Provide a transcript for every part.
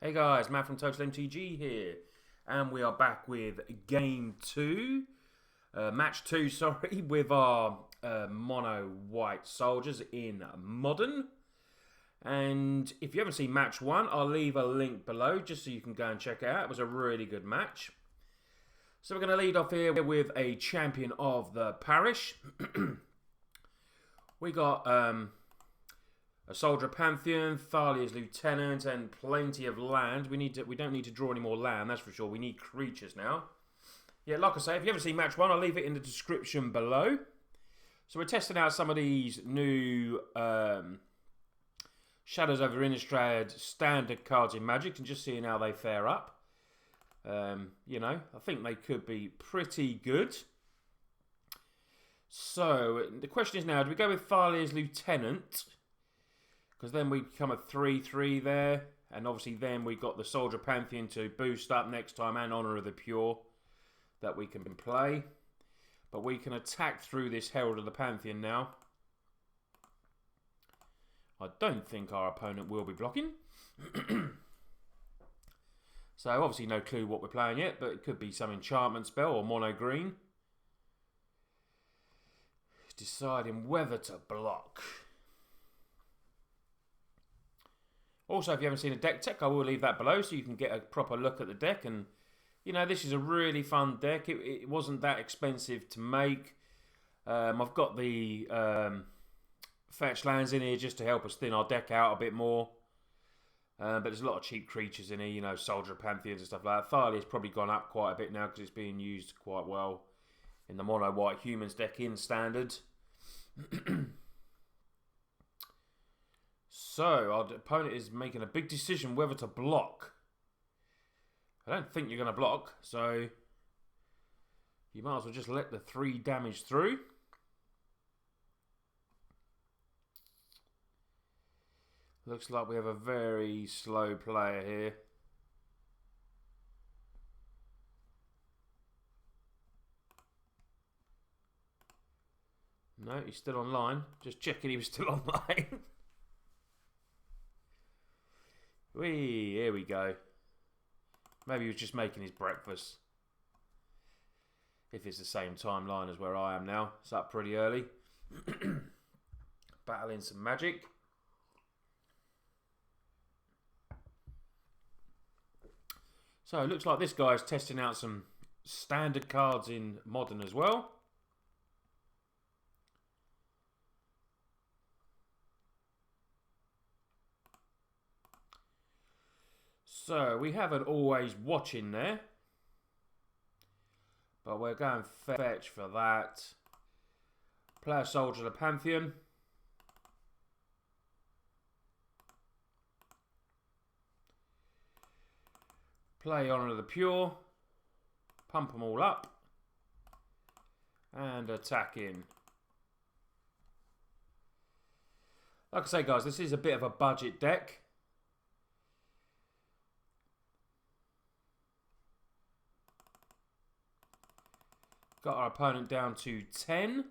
Hey guys, Matt from Total MTG here, and we are back with game 2, match 2, sorry, with our mono white soldiers in modern. And if you haven't seen match 1, I'll leave a link below just so you can go and check it out. It was a really good match. So we're going to lead off here with a champion of the parish. We got a soldier pantheon, Thalia's lieutenant, and plenty of land. We don't need to draw any more land, that's for sure. We need creatures now. Yeah, like I say, if you haven't seen match 1, I'll leave it in the description below. So we're testing out some of these new Shadows over Innistrad standard cards in Magic and just seeing how they fare up. You know, I think they could be pretty good. So the question is now, do we go with Thalia's lieutenant? Because then we become a 3-3 there. And obviously then we got the Soldier Pantheon to boost up next time and Honor of the Pure that we can play. But we can attack through this Herald of the Pantheon now. I don't think our opponent will be blocking. So obviously no clue what we're playing yet, but it could be some enchantment spell or mono green. Deciding whether to block. Also, if you haven't seen a deck tech, I will leave that below so you can get a proper look at the deck. And, you know, this is a really fun deck. It wasn't that expensive to make. I've got the fetch lands in here just to help us thin our deck out a bit more. But there's a lot of cheap creatures in here, you know, Soldier Pantheons and stuff like that. Thalia's probably gone up quite a bit now because it's being used quite well in the mono white humans deck in standard. So, our opponent is making a big decision whether to block. I don't think you're going to block, so you might as well just let the 3 damage through. Looks like we have a very slow player here. No, he's still online. Just checking he was still online. Here we go. Maybe he was just making his breakfast. If it's the same timeline as where I am now. It's up pretty early. Battling some magic. So it looks like this guy's testing out some standard cards in modern as well. So, we have an always watching there. But we're going fetch for that. Play a Soldier of the Pantheon. Play Honor of the Pure. Pump them all up. And attack in. Like I say, guys, this is a bit of a budget deck. Got our opponent down to 10.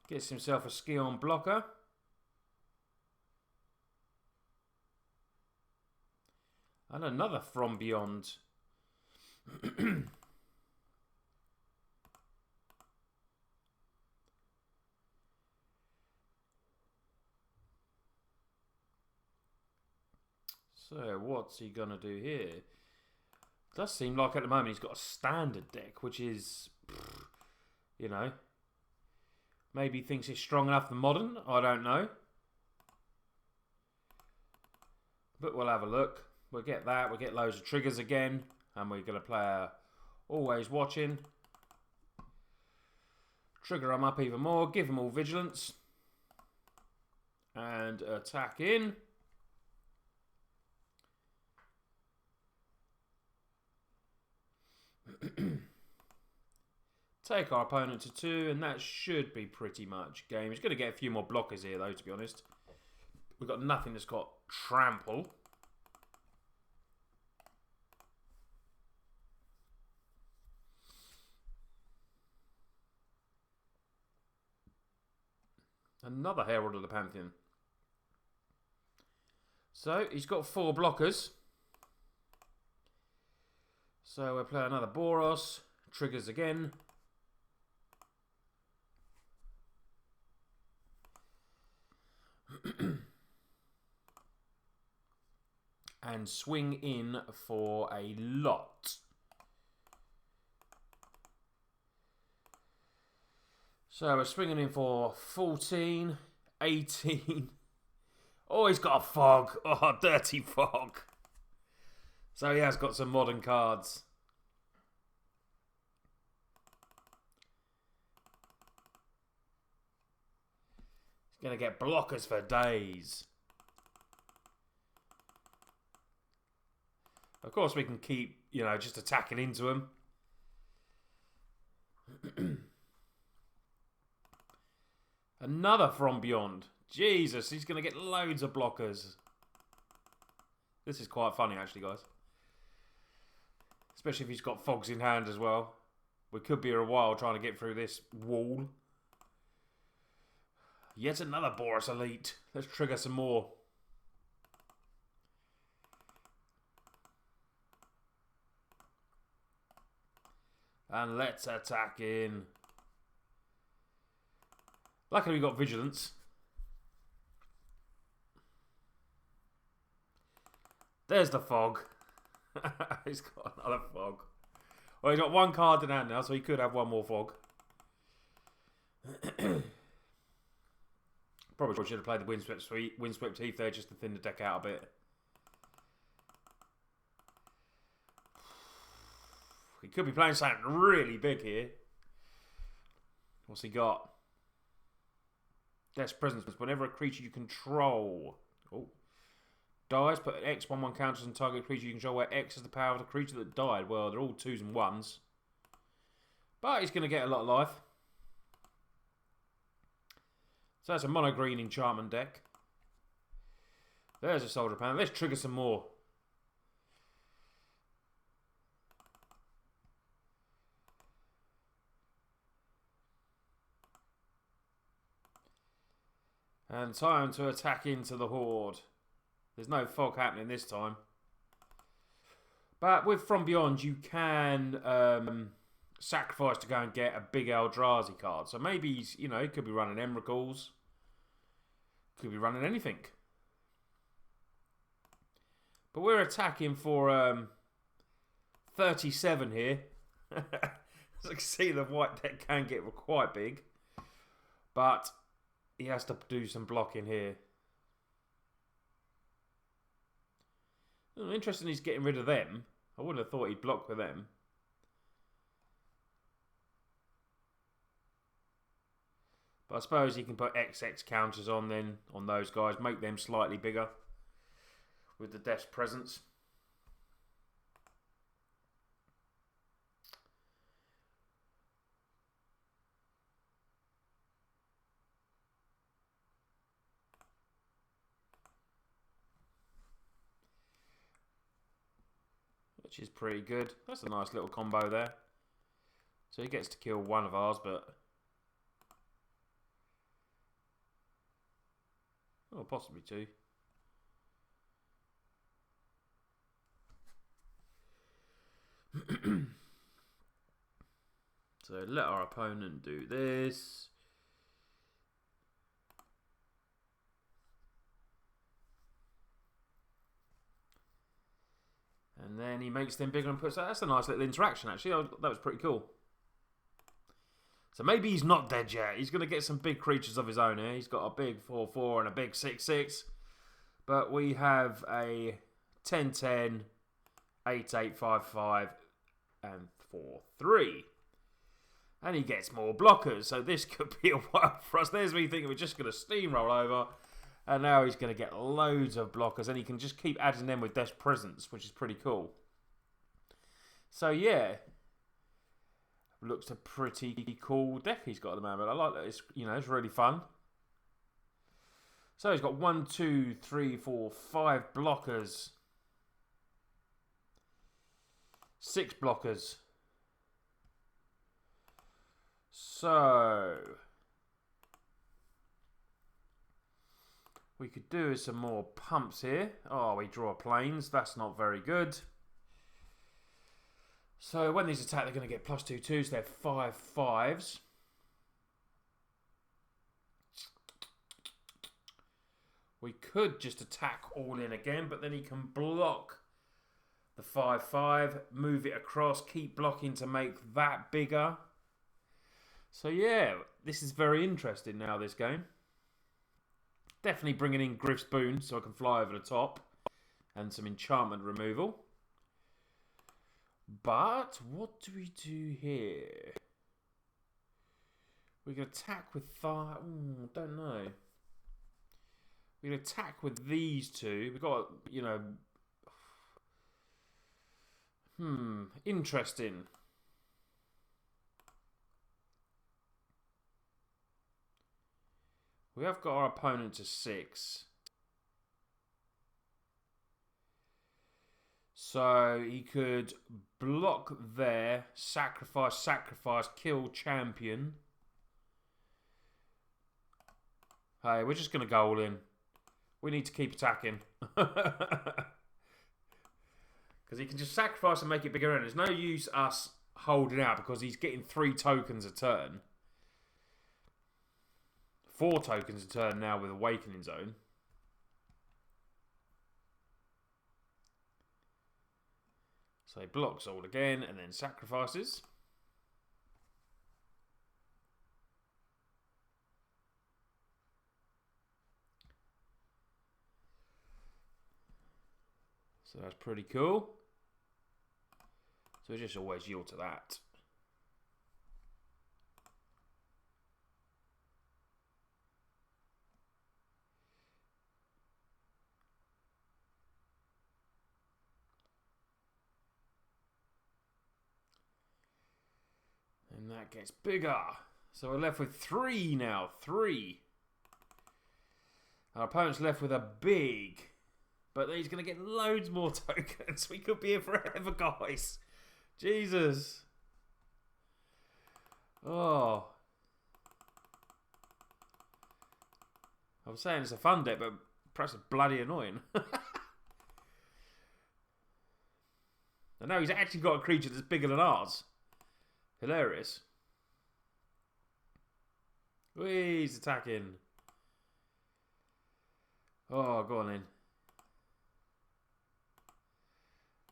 Gets himself a Skion blocker. And another From Beyond. So, what's he going to do here? Does seem like at the moment he's got a standard deck, which is, you know, maybe he thinks it's strong enough for modern. I don't know. But we'll have a look. We'll get that. We'll get loads of triggers again. And we're going to play a always watching. Trigger them up even more. Give them all vigilance. And attack in. Take our opponent to 2, and that should be pretty much game. He's going to get a few more blockers here, though, to be honest. We've got nothing that's got trample. Another Herald of the Pantheon. So he's got 4 blockers. So we'll play another Boros. Triggers again. And swing in for a lot. So we're swinging in for 14, 18. Oh, he's got a fog. Oh, dirty fog. So he has got some modern cards. He's going to get blockers for days. Of course, we can keep, just attacking into him. Another From Beyond. Jesus, he's going to get loads of blockers. This is quite funny, actually, guys. Especially if he's got fogs in hand as well. We could be here a while trying to get through this wall. Yet another Boros Elite. Let's trigger some more. And let's attack in. Luckily we got Vigilance. There's the fog. He's got another fog. Well, he's got 1 card in hand now, so he could have 1 more fog. Probably should have played the Windswept Heath there just to thin the deck out a bit. He could be playing something really big here. What's he got? Death's Presence. Whenever a creature you control dies, put X 1/1 counters on target creature you control where X is the power of the creature that died. Well, they're all 2s and 1s. But he's going to get a lot of life. So that's a mono green enchantment deck. There's a Soldier Panel. Let's trigger some more. And time to attack into the Horde. There's no fog happening this time. But with From Beyond, you can sacrifice to go and get a big Eldrazi card. So maybe he's, he could be running Emrakul's. Could be running anything. But we're attacking for 37 here. As you can see, the white deck can get quite big. But he has to do some blocking here. Interesting he's getting rid of them. I wouldn't have thought he'd block with them. But I suppose he can put XX counters on then on those guys. Make them slightly bigger with the Death's Presence. Which is pretty good. That's a nice little combo there. So he gets to kill 1 of ours, but... oh, possibly 2. So let our opponent do this. And then he makes them bigger and puts that. That's a nice little interaction, actually. That was pretty cool. So maybe he's not dead yet. He's going to get some big creatures of his own here. He's got a big 4/4 and a big 6/6. But we have a 10/10, 8/8, 5/5, and 4/3. And he gets more blockers. So this could be a while for us. There's me thinking we're just going to steamroll over. And now he's going to get loads of blockers. And he can just keep adding them with Death's Presence, which is pretty cool. So yeah. Looks a pretty cool deck he's got at the moment. I like that. It's, it's really fun. So he's got 1, 2, 3, 4, 5 blockers. 6 blockers. So we could do is some more pumps here. Oh, we draw planes. That's not very good. So when these attack, they're going to get +2/2s. They're 5/5s. We could just attack all in again, but then he can block the 5/5, move it across, keep blocking to make that bigger. So yeah, this is very interesting now, this game. Definitely bringing in Griff's Boon so I can fly over the top. And some enchantment removal. But what do we do here? We can attack with don't know. We can attack with these two. We've got, you know... interesting. We have got our opponent to 6. So he could block there, sacrifice, kill champion. Hey, we're just going to go all in. We need to keep attacking. Because he can just sacrifice and make it bigger. And there's no use us holding out because he's getting 3 tokens a turn. 4 tokens a turn now with Awakening Zone. So he blocks all again and then sacrifices. So that's pretty cool. So we just always yield to that. And that gets bigger. So we're left with 3 now. 3. Our opponent's left with a big. But he's going to get loads more tokens. We could be here forever, guys. Jesus. Oh. I was saying it's a fun deck, but perhaps it's bloody annoying. And now he's actually got a creature that's bigger than ours. Hilarious. Whee, he's attacking. Oh, go on in.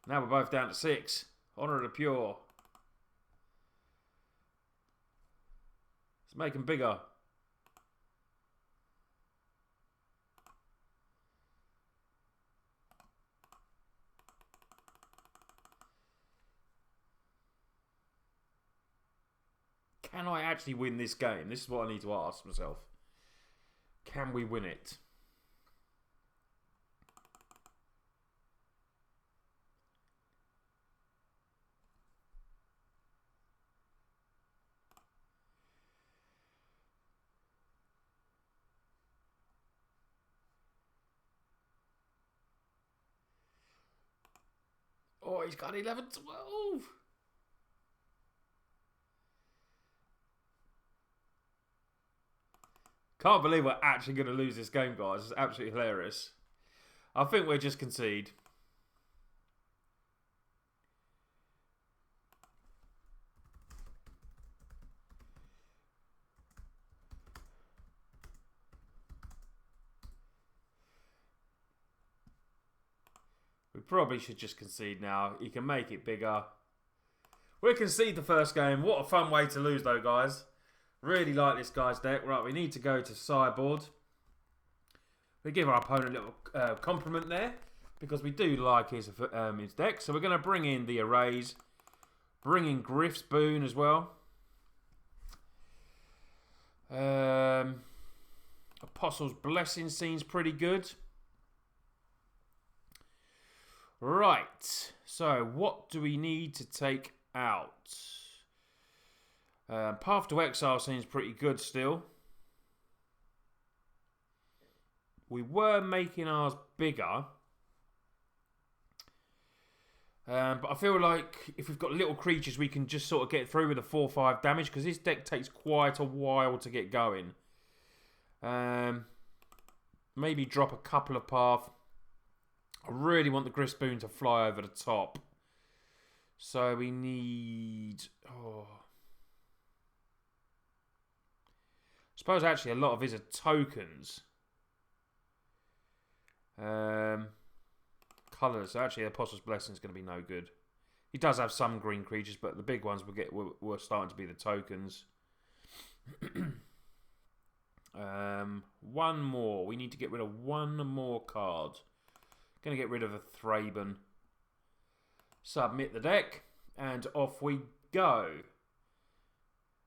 Now we're both down to 6. Honor of the Pure. Let's make them bigger. Can I actually win this game? This is what I need to ask myself. Can we win it? Oh, he's got 11-12. Can't believe we're actually going to lose this game, guys. It's absolutely hilarious. I think we'll just concede. We probably should just concede now. He can make it bigger. We'll concede the first game. What a fun way to lose, though, guys. Really like this guy's deck. Right, we need to go to sideboard. We give our opponent a little compliment there because we do like his deck. So we're going to bring in the arrays. Bring in Griff's Boon as well. Apostle's Blessing seems pretty good. Right. So what do we need to take out? Path to Exile seems pretty good still. We were making ours bigger. But I feel like if we've got little creatures, we can just sort of get through with a 4-5 damage because this deck takes quite a while to get going. Maybe drop a couple of path. I really want the Grisboon to fly over the top. So we need... Oh. I suppose actually a lot of his are tokens. Colours. So actually Apostle's Blessing is going to be no good. He does have some green creatures, but the big ones we're starting to be the tokens. One more. We need to get rid of one more card. Going to get rid of a Thraben. Submit the deck, and off we go.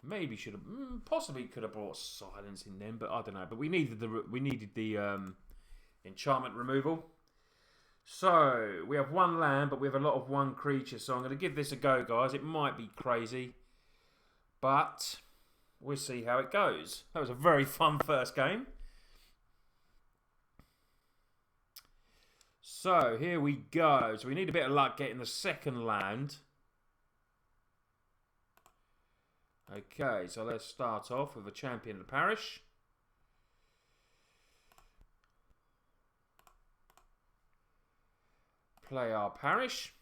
Maybe should have, possibly could have brought Silence in then, but I don't know. But we needed the enchantment removal. So we have one land, but we have a lot of one creature. So I'm going to give this a go, guys. It might be crazy, but we'll see how it goes. That was a very fun first game. So here we go. So we need a bit of luck getting the second land. Okay, so let's start off with a champion of the parish. Play our parish.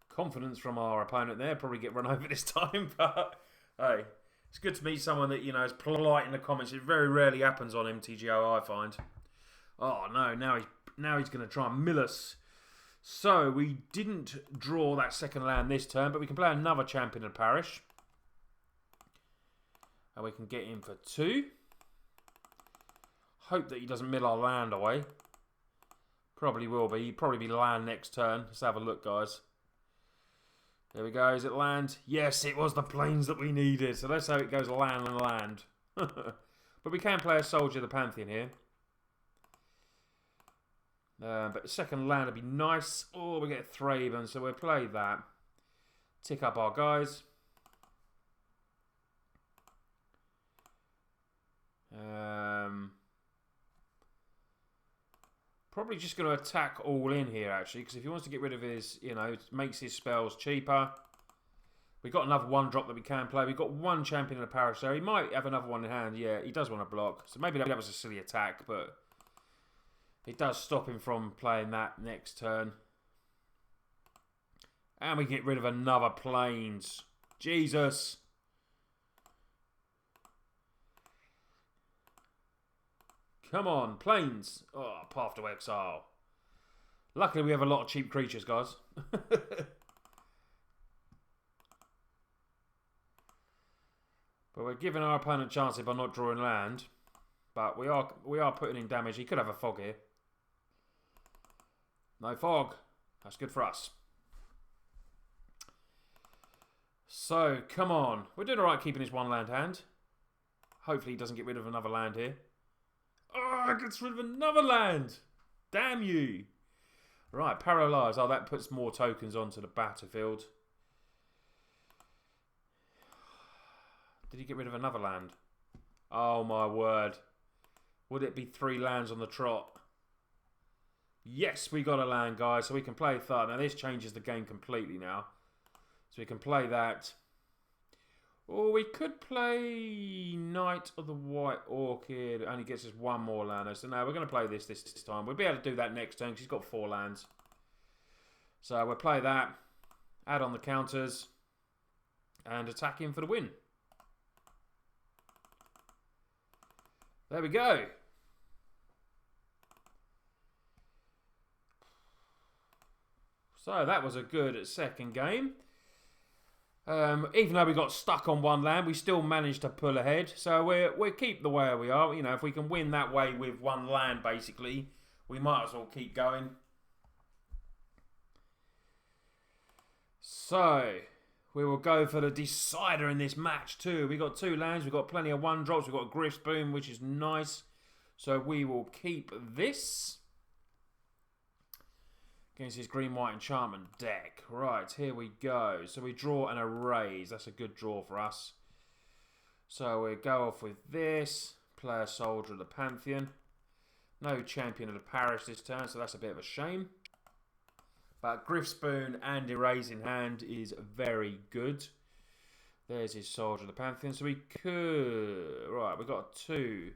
Confidence from our opponent there. Probably get run over this time, but hey, it's good to meet someone that, you know, is polite in the comments. It very rarely happens on MTGO, I find. Oh no, now he's going to try and mill us. So we didn't draw that second land this turn, but we can play another champion of the parish. And we can get him for 2. Hope that he doesn't mill our land away. Probably will be. He'll probably be land next turn. Let's have a look, guys. There we go. Is it land? Yes, it was the plains that we needed. So let's hope it goes land and land. But we can play a Soldier of the Pantheon here. But the second land would be nice. Oh, we get Thraben, so we'll play that. Tick up our guys. Probably just going to attack all in here, actually, because if he wants to get rid of his, you know, it makes his spells cheaper. We've got another 1-drop that we can play. We've got one champion in the parish, so he might have another one in hand. Yeah, he does want to block. So maybe that was a silly attack, but it does stop him from playing that next turn. And we get rid of another plains. Jesus. Come on, plains. Oh, Path to Exile. Luckily, we have a lot of cheap creatures, guys. But we're giving our opponent chances by not drawing land. But we are putting in damage. He could have a fog here. No fog. That's good for us. So, come on. We're doing alright keeping his one land hand. Hopefully he doesn't get rid of another land here. Oh, gets rid of another land. Damn you. Right, Paralyze. Oh, that puts more tokens onto the battlefield. Did he get rid of another land? Oh, my word. Would it be 3 lands on the trot? Yes, we got a land, guys. So we can play third. Now, this changes the game completely now. So we can play that. Or we could play Knight of the White Orchid. Only gets us 1 more land. So no, we're going to play this time. We'll be able to do that next turn because he's got 4 lands. So we'll play that. Add on the counters. And attack him for the win. There we go. So that was a good second game. Even though we got stuck on 1 land, we still managed to pull ahead. So we'll keep the way we are. You know, if we can win that way with 1 land, basically, we might as well keep going. So we will go for the decider in this match too. We got 2 lands. We've got plenty of 1-drops. We've got a Grisboon, which is nice. So we will keep this. Against his green-white enchantment deck. Right, here we go. So we draw an erase. That's a good draw for us. So we go off with this. Play a Soldier of the Pantheon. No champion of the parish this turn, so that's a bit of a shame. But Griff Spoon and Erase in hand is very good. There's his Soldier of the Pantheon. So we could... Right, we've got 2.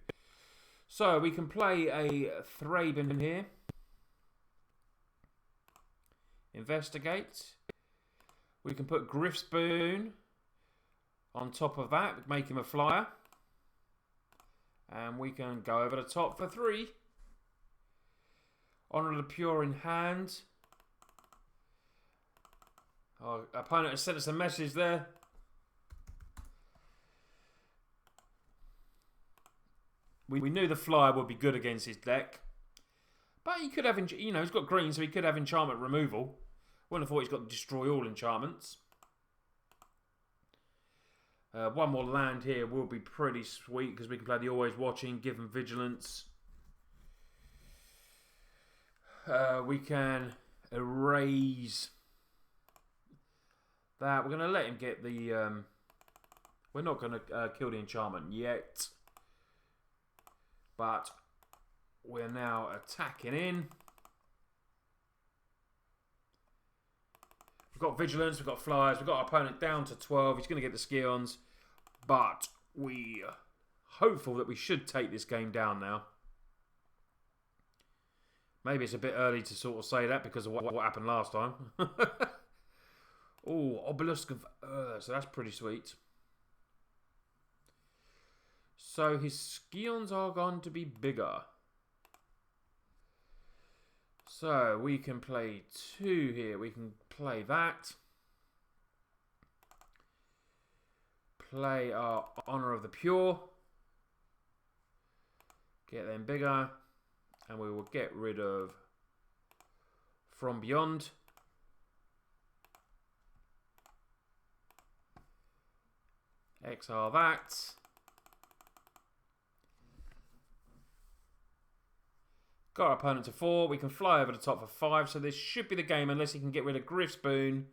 So we can play a Thraben here. Investigate. We can put Griff Spoon on top of that, make him a flyer. And we can go over the top for 3. Honor of the Pure in hand. Our opponent has sent us a message there. We knew the flyer would be good against his deck. But he could have, you know, he's got green, so he could have enchantment removal. Wouldn't have thought he's got to destroy all enchantments. One more land here will be pretty sweet because we can play the Always Watching, give him Vigilance. We can erase that. We're going to let him get the... we're not going to kill the enchantment yet. But we're now attacking in. We've got Vigilance, we've got Flyers, we've got our opponent down to 12. He's going to get the Scions. But we are hopeful that we should take this game down now. Maybe it's a bit early to sort of say that because of what happened last time. Oh, Obelisk of Earth. So that's pretty sweet. So his Scions are going to be bigger. So we can play 2 here. We can play that. Play our Honor of the Pure. Get them bigger. And we will get rid of From Beyond. Exile that. Got our opponent to 4. We can fly over the top for 5. So this should be the game unless he can get rid of Griff Spoon.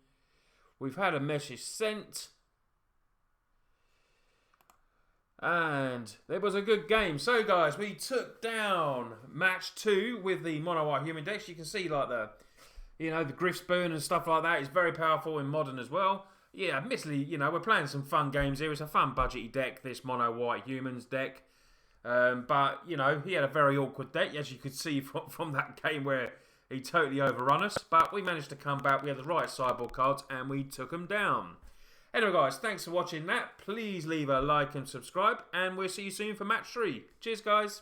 We've had a message sent. And it was a good game. So guys, we took down match 2 with the mono white human decks. You can see like the, you know, the Griff Spoon and stuff like that is very powerful in modern as well. Yeah, admittedly, you know, we're playing some fun games here. It's a fun budgety deck, this mono white humans deck. But, you know, he had a very awkward deck, as you could see from that game where he totally overrun us. But we managed to come back. We had the right sideboard cards and we took them down. Anyway, guys, thanks for watching that. Please leave a like and subscribe. And we'll see you soon for match 3. Cheers, guys.